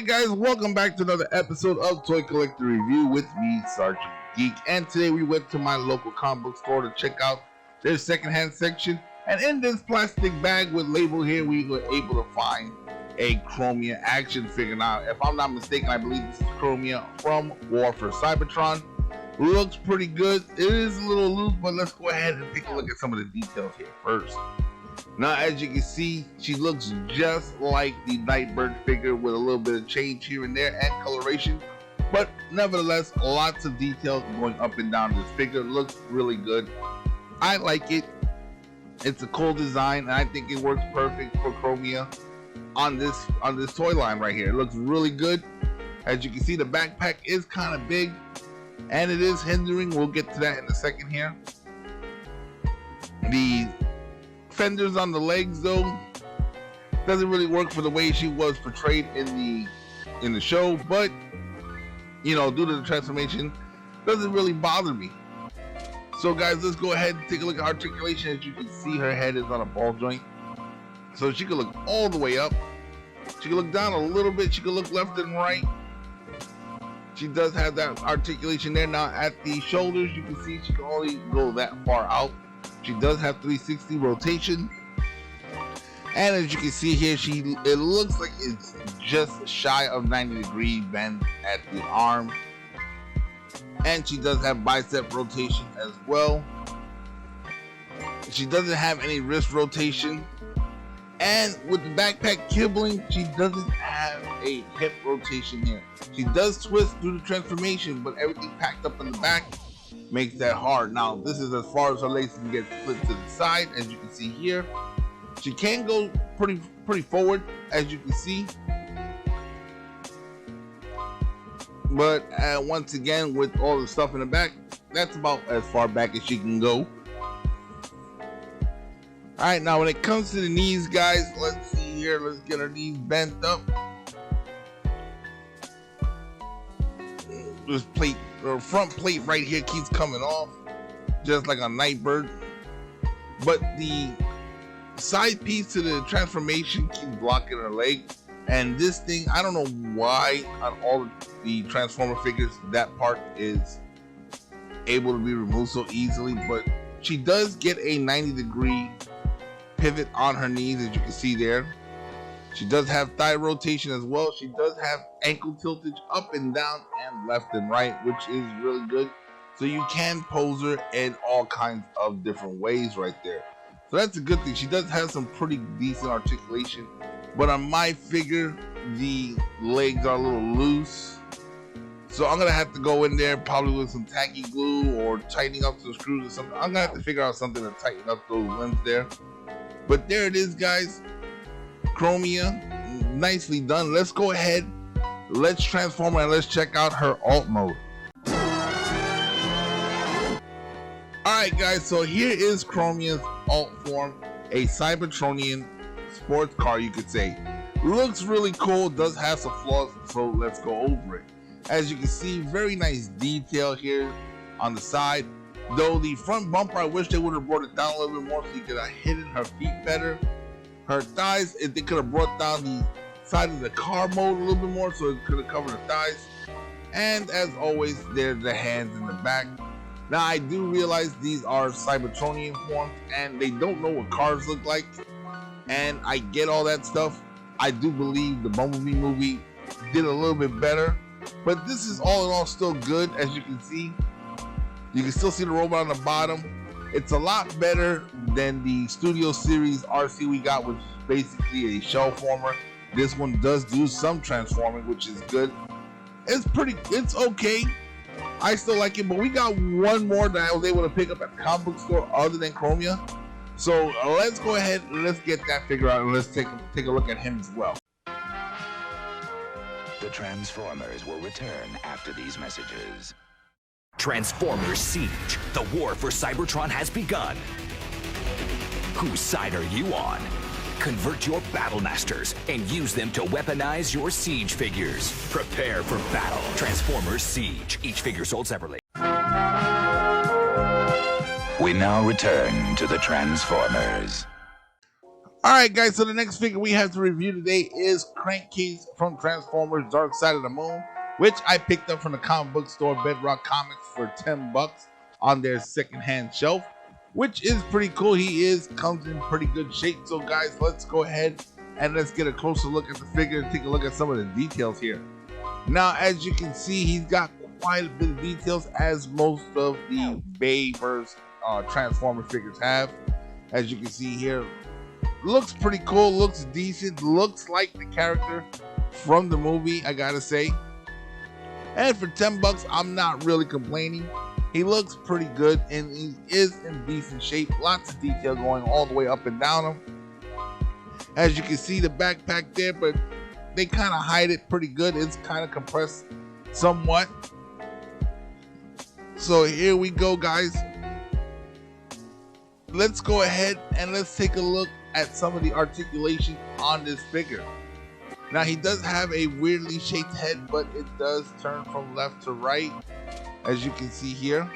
Alright guys, welcome back to another episode of Toy Collector Review with me, Sergeant Geek. And today we went to my local comic book store to check out their secondhand section. And in this plastic bag with label here, we were able to find a Chormia action figure. Now, if I'm not mistaken, I believe this is Chormia from War for Cybertron. Looks pretty good. It is a little loose, but let's go ahead and take a look at some of the details here first. Now, as you can see, she looks just like the Nightbird figure with a little bit of change here and there and coloration, but nevertheless, lots of details going up and down this figure. Looks really good. I like it. It's a cool design, and I think it works perfect for Chormia on this toy line right here. It looks really good. As you can see, the backpack is kind of big, and it is hindering. We'll get to that in a second here. The fenders on the legs though doesn't really work for the way she was portrayed in the show, but you know, due to the transformation, doesn't really bother me. So guys, let's go ahead and take a look at articulation. As you can see, her head is on a ball joint, so she can look all the way up, she can look down a little bit, she can look left and right. She does have that articulation there. Now at the shoulders, you can see she can only go that far out. She does have 360 rotation, and as you can see here, it looks like it's just shy of 90-degree bend at the arm, and she does have bicep rotation as well. She doesn't have any wrist rotation, and with the backpack kibbling, she doesn't have a hip rotation here. She does twist through the transformation, but everything packed up in the back makes that hard. Now, this is as far as her legs can get split to the side. As you can see here, she can go pretty forward, as you can see, but once again, with all the stuff in the back, that's about as far back as she can go. Alright, now when it comes to the knees, guys, let's see here. Let's get her knees bent up. This plate, or front plate right here, keeps coming off, just like a Nightbird. But the side piece to the transformation keeps blocking her leg. And this thing, I don't know why on all the Transformer figures that part is able to be removed so easily. But she does get a 90-degree pivot on her knees, as you can see there. She does have thigh rotation as well. She does have ankle tiltage up and down and left and right, which is really good. So you can pose her in all kinds of different ways right there. So that's a good thing. She does have some pretty decent articulation, but on my figure, the legs are a little loose. So I'm gonna have to go in there probably with some tacky glue or tightening up some screws or something. I'm gonna have to figure out something to tighten up those limbs there. But there it is, guys. Chormia, nicely done. Let's go ahead, let's transform her, and let's check out her alt mode. Alright guys, so here is Chromia's alt form, a Cybertronian sports car, you could say. Looks really cool, does have some flaws, so let's go over it. As you can see, very nice detail here on the side. Though the front bumper, I wish they would have brought it down a little bit more so you could have hidden her feet better. Her thighs, if they could have brought down the side of the car mode a little bit more so it could have covered her thighs. And as always, there's the hands in the back. Now, I do realize these are Cybertronian forms and they don't know what cars look like, and I get all that stuff. I do believe the Bumblebee movie did a little bit better, but this is all in all still good. As you can see, you can still see the robot on the bottom. It's a lot better than the Studio Series RC we got, which is basically a shell former. This one does do some transforming, which is good. It's okay. I still like it, but we got one more that I was able to pick up at the comic book store other than Chormia. So let's go ahead and let's get that figure out, and let's take a look at him as well. The Transformers will return after these messages. Transformers Siege. The war for Cybertron has begun. Whose side are you on? Convert your Battle Masters and use them to weaponize your Siege figures. Prepare for battle. Transformers Siege. Each figure sold separately. We now return to the Transformers. Alright guys, so the next figure we have to review today is Crankcase from Transformers Dark Side of the Moon, which I picked up from the comic book store Bedrock Comics for 10 bucks on their secondhand shelf, which is pretty cool. Comes in pretty good shape. So guys, let's go ahead and let's get a closer look at the figure and take a look at some of the details here. Now, as you can see, he's got quite a bit of details, as most of the Bayverse Transformer figures have. As you can see here, looks pretty cool, looks decent, looks like the character from the movie, I gotta say. And for 10 bucks, I'm not really complaining. He looks pretty good and he is in decent shape. Lots of detail going all the way up and down him. As you can see, the backpack there, but they kind of hide it pretty good. It's kind of compressed somewhat. So here we go, guys. Let's go ahead and let's take a look at some of the articulation on this figure. Now, he does have a weirdly shaped head, but it does turn from left to right, as you can see here.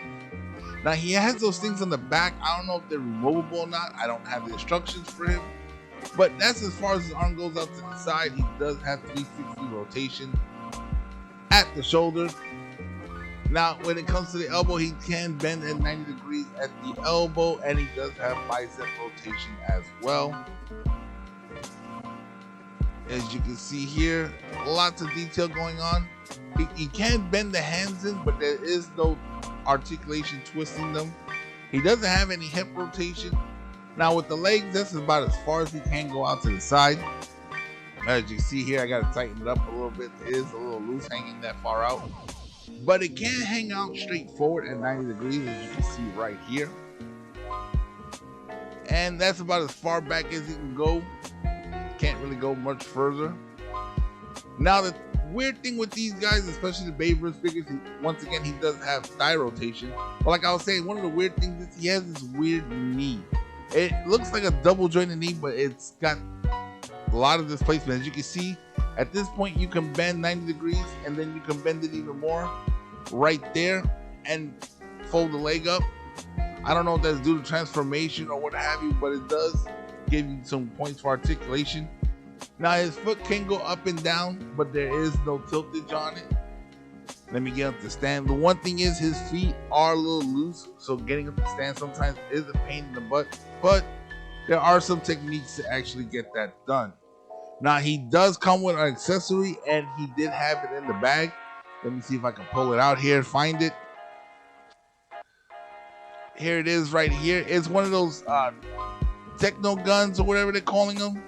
Now, he has those things on the back. I don't know if they're removable or not. I don't have the instructions for him, but that's as far as his arm goes out to the side. He does have 360 rotation at the shoulder. Now, when it comes to the elbow, he can bend at 90 degrees at the elbow, and he does have bicep rotation as well. As you can see here, lots of detail going on. He can bend the hands in, but there is no articulation twisting them. He doesn't have any hip rotation. Now, with the legs, that's about as far as he can go out to the side. As you see here, I got to tighten it up a little bit. It is a little loose hanging that far out, but it can hang out straight forward at 90 degrees, as you can see right here. And that's about as far back as it can go. Can't really go much further. Now, the weird thing with these guys, especially the Bayverse figures, once again, he does have thigh rotation. But like I was saying, one of the weird things is he has this weird knee. It looks like a double jointed knee, but it's got a lot of displacement. As you can see, at this point, you can bend 90 degrees, and then you can bend it even more right there and fold the leg up. I don't know if that's due to transformation or what have you, but it does give you some points for articulation. Now, his foot can go up and down, but there is no tiltage on it. Let me get up to stand. The one thing is his feet are a little loose, so getting up to stand sometimes is a pain in the butt, but there are some techniques to actually get that done. Now, he does come with an accessory, and he did have it in the bag. Let me see if I can pull it out here, find it. Here it is right here. It's one of those techno guns or whatever they're calling them.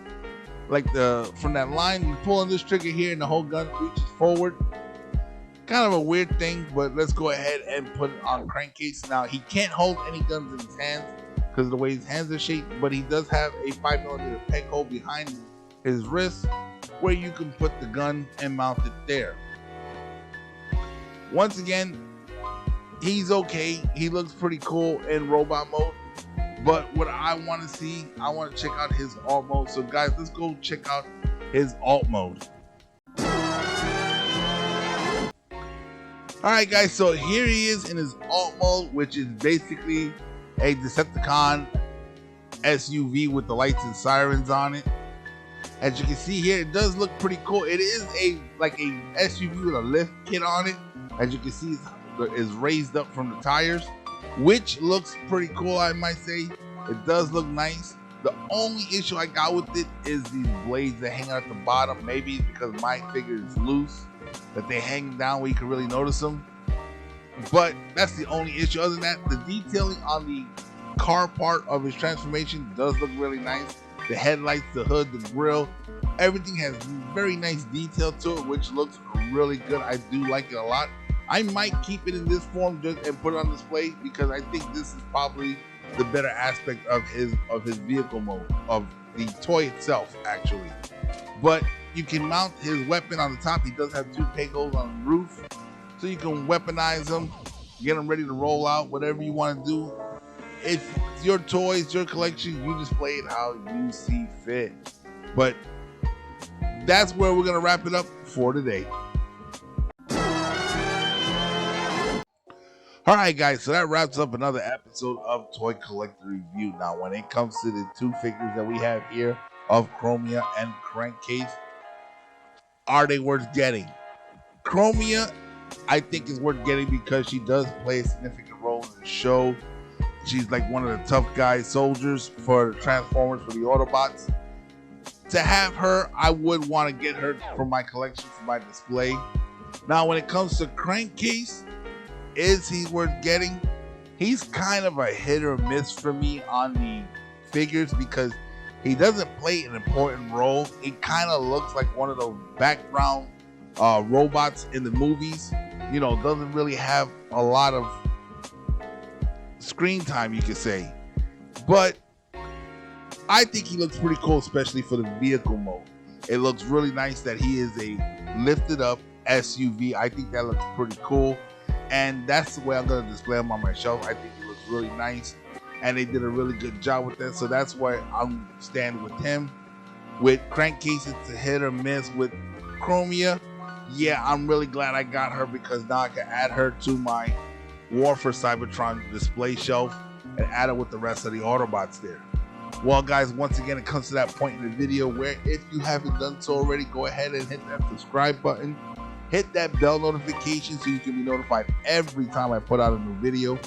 Like from that line, you pull on this trigger here and the whole gun reaches forward. Kind of a weird thing, but let's go ahead and put it on Crankcase. Now, he can't hold any guns in his hands because of the way his hands are shaped, but he does have a 5mm peg hole behind his wrist where you can put the gun and mount it there. Once again, he's okay. He looks pretty cool in robot mode. But what I want to see, I want to check out his alt mode. So guys, let's go check out his alt mode. Alright guys, so here he is in his alt mode, which is basically a Decepticon SUV with the lights and sirens on it. As you can see here, it does look pretty cool. It is like a SUV with a lift kit on it. As you can see, it's raised up from the tires, which looks pretty cool, I might say. It does look nice. The only issue I got with it is these blades that hang out at the bottom. Maybe it's because my figure is loose that they hang down where you can really notice them. But that's the only issue. Other than that, the detailing on the car part of his transformation does look really nice. The headlights, the hood, the grill, everything has very nice detail to it, which looks really good. I do like it a lot. I might keep it in this form and put it on display because I think this is probably the better aspect of his vehicle mode, of the toy itself actually. But you can mount his weapon on the top. He does have 2 peg holes on the roof, so you can weaponize them, get them ready to roll out, whatever you want to do. It's your toys, your collection, you just play it how you see fit. But that's where we're gonna wrap it up for today. All right, guys, so that wraps up another episode of Toy Collector Review. Now, when it comes to the two figures that we have here of Chromia and Crankcase, are they worth getting? Chromia, I think, is worth getting because she does play a significant role in the show. She's like one of the tough guy soldiers for Transformers, for the Autobots. To have her, I would want to get her for my collection, for my display. Now, when it comes to Crankcase, is he worth getting? He's kind of a hit or miss for me on the figures because he doesn't play an important role. It kind of looks like one of those background robots in the movies. You know, doesn't really have a lot of screen time, you could say. But I think he looks pretty cool, especially for the vehicle mode. It looks really nice that he is a lifted up SUV. I think that looks pretty cool. And that's the way I'm going to display him on my shelf. I think he looks really nice. And they did a really good job with that. So that's why I'm standing with him. With Crankcase, it's a hit or miss. With Chromia, yeah, I'm really glad I got her because now I can add her to my War for Cybertron display shelf and add her with the rest of the Autobots there. Well, guys, once again, it comes to that point in the video where if you haven't done so already, go ahead and hit that subscribe button. Hit that bell notification so you can be notified every time I put out a new video.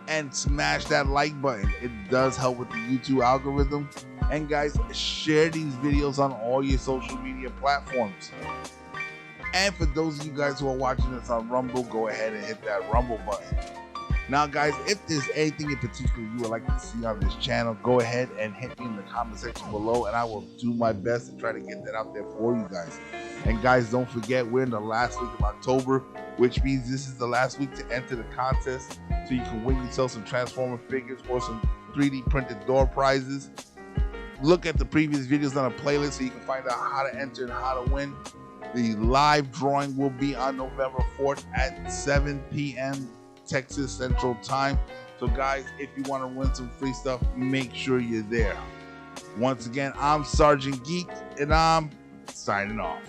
And smash that like button. It does help with the YouTube algorithm. And guys, share these videos on all your social media platforms. And for those of you guys who are watching this on Rumble, go ahead and hit that Rumble button. Now, guys, if there's anything in particular you would like to see on this channel, go ahead and hit me in the comment section below, and I will do my best to try to get that out there for you guys. And guys, don't forget, we're in the last week of October, which means this is the last week to enter the contest, so you can win yourself some Transformer figures or some 3D printed door prizes. Look at the previous videos on a playlist so you can find out how to enter and how to win. The live drawing will be on November 4th at 7 p.m. Texas Central Time. So guys, if you want to win some free stuff, make sure you're there. Once again, I'm Sergeant Geek, and I'm signing off.